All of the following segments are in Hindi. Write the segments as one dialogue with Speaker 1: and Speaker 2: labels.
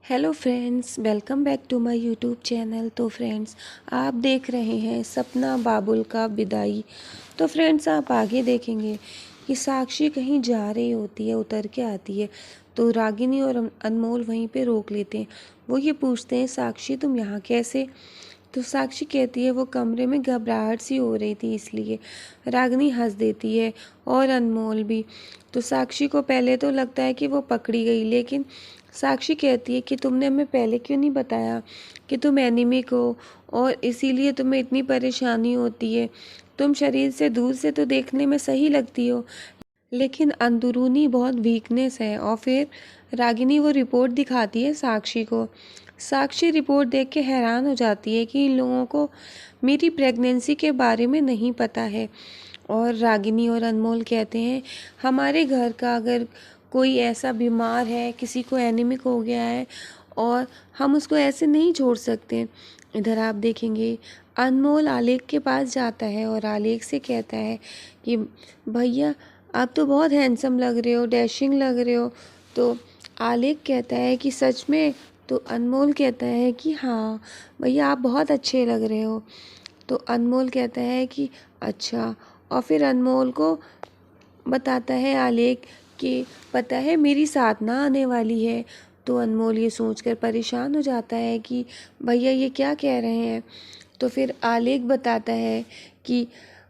Speaker 1: Hello friends, welcome back to my YouTube channel. तो फ्रेंड्स, आप देख रहे हैं सपना बाबुल का विदाई। तो फ्रेंड्स, आप आगे देखेंगे कि साक्षी कहीं जा रही होती है, उतर के आती है तो रागिनी और अनमोल वहीं पे रोक लेते हैं। वो ये पूछते हैं, साक्षी तुम यहाँ कैसे? तो साक्षी कहती है वो कमरे में घबराहट सी हो रही थी इसलिए। रागिनी हंस देती है और अनमोल भी। तो साक्षी को पहले तो लगता है कि वो पकड़ी गई, लेकिन साक्षी कहती है कि तुमने हमें पहले क्यों नहीं बताया कि तुम एनीमिक हो और इसीलिए तुम्हें इतनी परेशानी होती है। तुम शरीर से दूर से तो देखने में सही लगती हो, लेकिन अंदरूनी बहुत वीकनेस है। और फिर रागिनी वो रिपोर्ट दिखाती है साक्षी को। साक्षी रिपोर्ट देख के हैरान हो जाती है कि इन लोगों को मेरी प्रेगनेंसी के बारे में नहीं पता है। और रागिनी और अनमोल कहते हैं, हमारे घर का अगर कोई ऐसा बीमार है, किसी को एनीमिक हो गया है, और हम उसको ऐसे नहीं छोड़ सकते। इधर आप देखेंगे अनमोल आलेख के पास जाता है और आलेख से कहता है कि भैया आप तो बहुत हैंडसम लग रहे हो, डैशिंग लग रहे हो। तो आलेख कहता है कि सच में? तो अनमोल कहता है कि हाँ भैया, आप बहुत अच्छे लग रहे हो। तो अनमोल कहता है कि अच्छा। और फिर अनमोल को बताता है आलेख कि पता है मेरी साधना आने वाली है। तो अनमोल ये सोचकर परेशान हो जाता है कि भैया ये क्या कह रहे हैं। तो फिर आलेख बताता है कि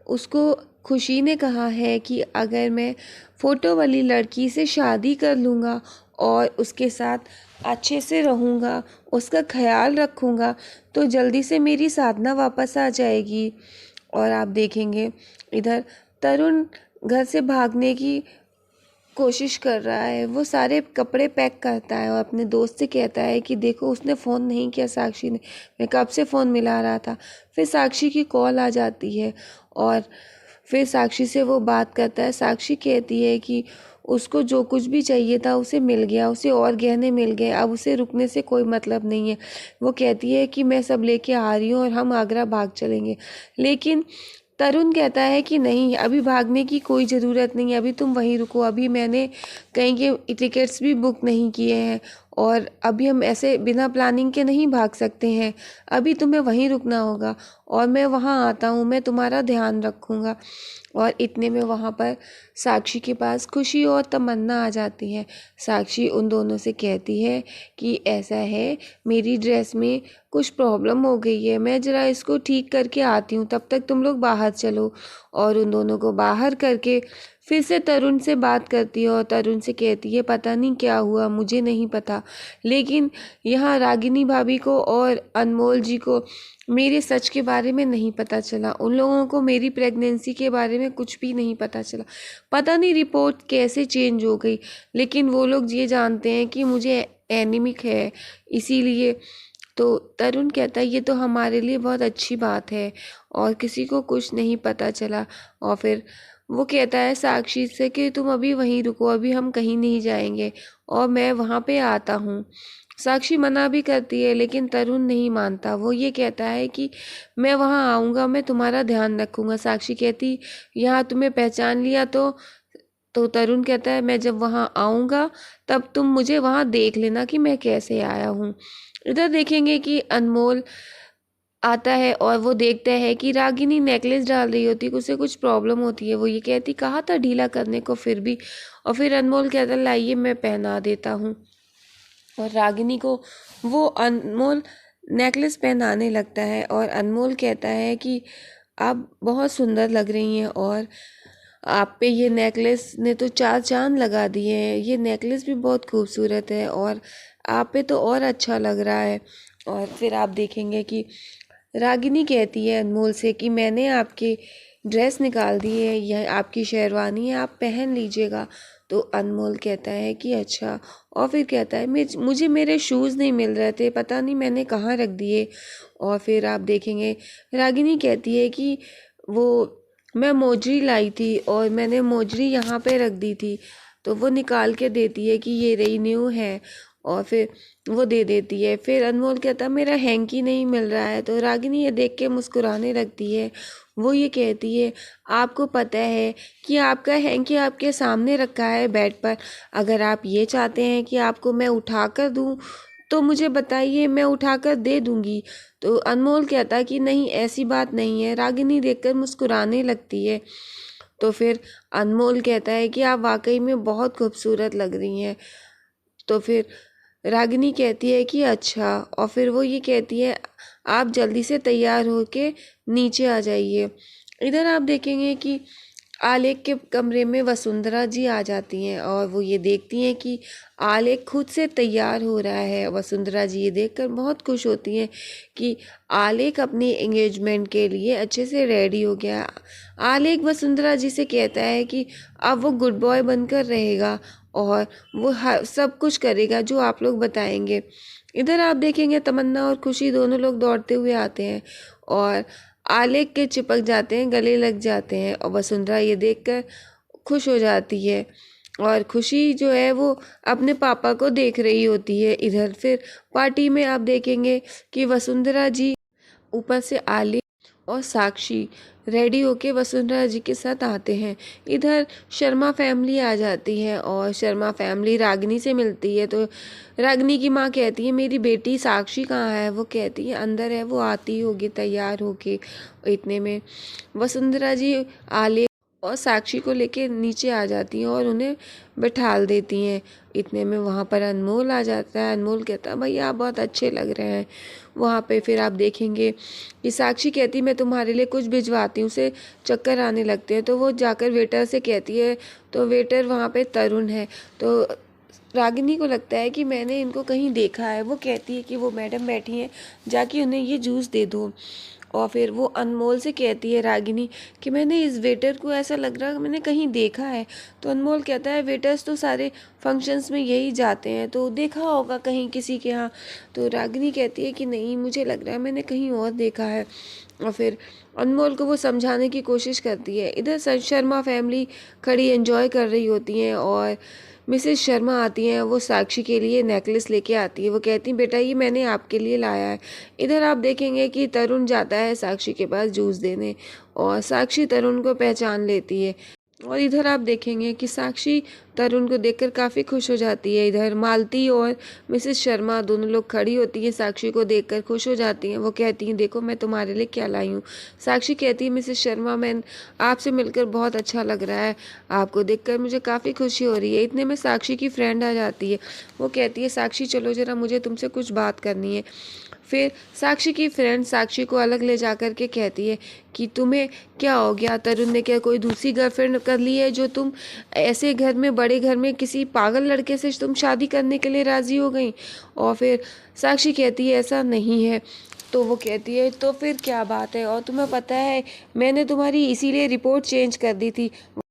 Speaker 1: उसको खुशी ने कहा है कि अगर मैं फ़ोटो वाली लड़की से शादी कर लूँगा और उसके साथ अच्छे से रहूँगा, उसका ख्याल रखूँगा, तो जल्दी से मेरी साधना वापस आ जाएगी। और आप देखेंगे इधर तरुण घर से भागने की कोशिश कर रहा है। वो सारे कपड़े पैक करता है और अपने दोस्त से कहता है कि देखो उसने फ़ोन नहीं किया साक्षी ने, मैं कब से फ़ोन मिला रहा था। फिर साक्षी की कॉल आ जाती है और फिर साक्षी से वो बात करता है। साक्षी कहती है कि उसको जो कुछ भी चाहिए था उसे मिल गया, उसे और गहने मिल गए, अब उसे रुकने से कोई मतलब नहीं है। वो कहती है कि मैं सब लेके आ रही हूँ और हम आगरा भाग चलेंगे। लेकिन तरुण कहता है कि नहीं, अभी भागने की कोई ज़रूरत नहीं है, अभी तुम वहीं रुको, अभी मैंने कहीं के टिकट्स भी बुक नहीं किए हैं और अभी हम ऐसे बिना प्लानिंग के नहीं भाग सकते हैं। अभी तुम्हें वहीं रुकना होगा और मैं वहाँ आता हूँ, मैं तुम्हारा ध्यान रखूँगा। और इतने में वहाँ पर साक्षी के पास खुशी और तमन्ना आ जाती है। साक्षी उन दोनों से कहती है कि ऐसा है, मेरी ड्रेस में कुछ प्रॉब्लम हो गई है, मैं ज़रा इसको ठीक करके आती हूँ, तब तक तुम लोग बाहर चलो। और उन दोनों को बाहर करके फिर से तरुण से बात करती है और तरुण से कहती है पता नहीं क्या हुआ, मुझे नहीं पता, लेकिन यहाँ रागिनी भाभी को और अनमोल जी को मेरे सच के बारे में नहीं पता चला। उन लोगों को मेरी प्रेगनेंसी के बारे में कुछ भी नहीं पता चला। पता नहीं रिपोर्ट कैसे चेंज हो गई, लेकिन वो लोग ये जानते हैं कि मुझे एनीमिक है, इसीलिए। तो तरुण कहता है ये तो हमारे लिए बहुत अच्छी बात है और किसी को कुछ नहीं पता चला। और फिर वो कहता है साक्षी से कि तुम अभी वहीं रुको, अभी हम कहीं नहीं जाएंगे और मैं वहाँ पे आता हूँ। साक्षी मना भी करती है लेकिन तरुण नहीं मानता। वो ये कहता है कि मैं वहाँ आऊँगा, मैं तुम्हारा ध्यान रखूँगा। साक्षी कहती यहाँ तुम्हें पहचान लिया तो तरुण कहता है मैं जब वहाँ आऊँगा तब तुम मुझे वहाँ देख लेना कि मैं कैसे आया हूँ। इधर देखेंगे कि अनमोल आता है और वो देखता है कि रागिनी नेकलेस डाल रही होती है, उसे कुछ प्रॉब्लम होती है। वो ये कहती कहा था ढीला करने को, फिर भी। और फिर अनमोल कहता लाइए मैं पहना देता हूँ। और रागिनी को वो अनमोल नेकलेस पहनाने लगता है और अनमोल कहता है कि आप बहुत सुंदर लग रही हैं और आप पे ये नेकलेस ने तो चार चांद लगा दिए हैं। ये नेकलेस भी बहुत खूबसूरत है और आप पे तो और अच्छा लग रहा है। और फिर आप देखेंगे कि रागिनी कहती है अनमोल से कि मैंने आपकी ड्रेस निकाल दी है, यह आपकी शेरवानी है, आप पहन लीजिएगा। तो अनमोल कहता है कि अच्छा। और फिर कहता है मुझे मेरे शूज़ नहीं मिल रहे थे, पता नहीं मैंने कहाँ रख दिए। और फिर आप देखेंगे रागिनी कहती है कि वो मैं मोजरी लाई थी और मैंने मोजरी यहाँ पे रख दी थी। तो वो निकाल के देती है कि ये रही, न्यू है। और फिर वो दे देती है। फिर अनमोल कहता है मेरा हैंकी नहीं मिल रहा है। तो रागिनी ये देख के मुस्कुराने लगती है। वो ये कहती है आपको पता है कि आपका हैंकी आपके सामने रखा है बेड पर, अगर आप ये चाहते हैं कि आपको मैं उठा कर दूँ तो मुझे बताइए, मैं उठाकर दे दूंगी। तो अनमोल कहता है कि नहीं, ऐसी बात नहीं है। रागिनी देखकर मुस्कुराने लगती है। तो फिर अनमोल कहता है कि आप वाकई में बहुत खूबसूरत लग रही हैं। तो फिर रागिनी कहती है कि अच्छा, और फिर वो ये कहती है आप जल्दी से तैयार होके नीचे आ जाइए। इधर आप देखेंगे कि आलेख के कमरे में वसुंधरा जी आ जाती हैं और वो ये देखती हैं कि आलेख खुद से तैयार हो रहा है। वसुंधरा जी ये देखकर बहुत खुश होती हैं कि आलेख अपनी एंगेजमेंट के लिए अच्छे से रेडी हो गया। आलेख वसुंधरा जी से कहता है कि अब वो गुड बॉय बनकर रहेगा और वो सब कुछ करेगा जो आप लोग बताएंगे। इधर आप देखेंगे तमन्ना और खुशी दोनों लोग दौड़ते हुए आते हैं और आलेख के चिपक जाते हैं, गले लग जाते हैं और वसुंधरा ये देखकर खुश हो जाती है और खुशी जो है वो अपने पापा को देख रही होती है। इधर फिर पार्टी में आप देखेंगे कि वसुंधरा जी ऊपर से आलेख और साक्षी रेडी होके वसुंधरा जी के साथ आते हैं। इधर शर्मा फैमिली आ जाती है और शर्मा फैमिली रागिनी से मिलती है। तो रागिनी की माँ कहती है मेरी बेटी साक्षी कहाँ है? वो कहती है अंदर है, वो आती होगी तैयार होके। इतने में वसुंधरा जी आले और साक्षी को लेके नीचे आ जाती हैं और उन्हें बैठाल देती हैं। इतने में वहाँ पर अनमोल आ जाता है। अनमोल कहता है भैया आप बहुत अच्छे लग रहे हैं। वहाँ पे फिर आप देखेंगे कि साक्षी कहती मैं तुम्हारे लिए कुछ भिजवाती हूँ, उसे चक्कर आने लगते हैं। तो वो जाकर वेटर से कहती है, तो वेटर वहाँ पे तरुण है। तो रागिनी को लगता है कि मैंने इनको कहीं देखा है। वो कहती है कि वो मैडम बैठी हैं, जाके उन्हें ये जूस दे दो। और फिर वो अनमोल से कहती है रागिनी कि मैंने इस वेटर को ऐसा लग रहा है मैंने कहीं देखा है। तो अनमोल कहता है वेटर्स तो सारे फंक्शंस में यही जाते हैं, तो देखा होगा कहीं किसी के यहाँ। तो रागिनी कहती है कि नहीं, मुझे लग रहा है मैंने कहीं और देखा है। और फिर अनमोल को वो समझाने की कोशिश करती है। इधर शर्मा फैमिली खड़ी एंजॉय कर रही होती हैं और मिसेस शर्मा आती हैं। वो साक्षी के लिए नेकलेस लेके आती है। वो कहती हैं बेटा ये मैंने आपके लिए लाया है। इधर आप देखेंगे कि तरुण जाता है साक्षी के पास जूस देने और साक्षी तरुण को पहचान लेती है। और इधर आप देखेंगे कि साक्षी तरुण को देखकर काफ़ी खुश हो जाती है। इधर मालती और मिसेस शर्मा दोनों लोग खड़ी होती है, साक्षी को देखकर खुश हो जाती हैं। वो कहती हैं देखो मैं तुम्हारे लिए क्या लाई हूँ। साक्षी कहती है मिसेस शर्मा मैं आपसे मिलकर बहुत अच्छा लग रहा है, आपको देखकर मुझे काफ़ी खुशी हो रही है। इतने में साक्षी की फ्रेंड आ जाती है। वो कहती है साक्षी चलो ज़रा, मुझे तुमसे कुछ बात करनी है। फिर साक्षी की फ्रेंड साक्षी को अलग ले जा कर के कहती है कि तुम्हें क्या हो गया? तरुण ने क्या कोई दूसरी गर्लफ्रेंड कर ली है जो तुम ऐसे घर में, बड़े घर में किसी पागल लड़के से तुम शादी करने के लिए राज़ी हो गई? और फिर साक्षी कहती है ऐसा नहीं है। तो वो कहती है तो फिर क्या बात है? और तुम्हें पता है मैंने तुम्हारी इसीलिए रिपोर्ट चेंज कर दी थी।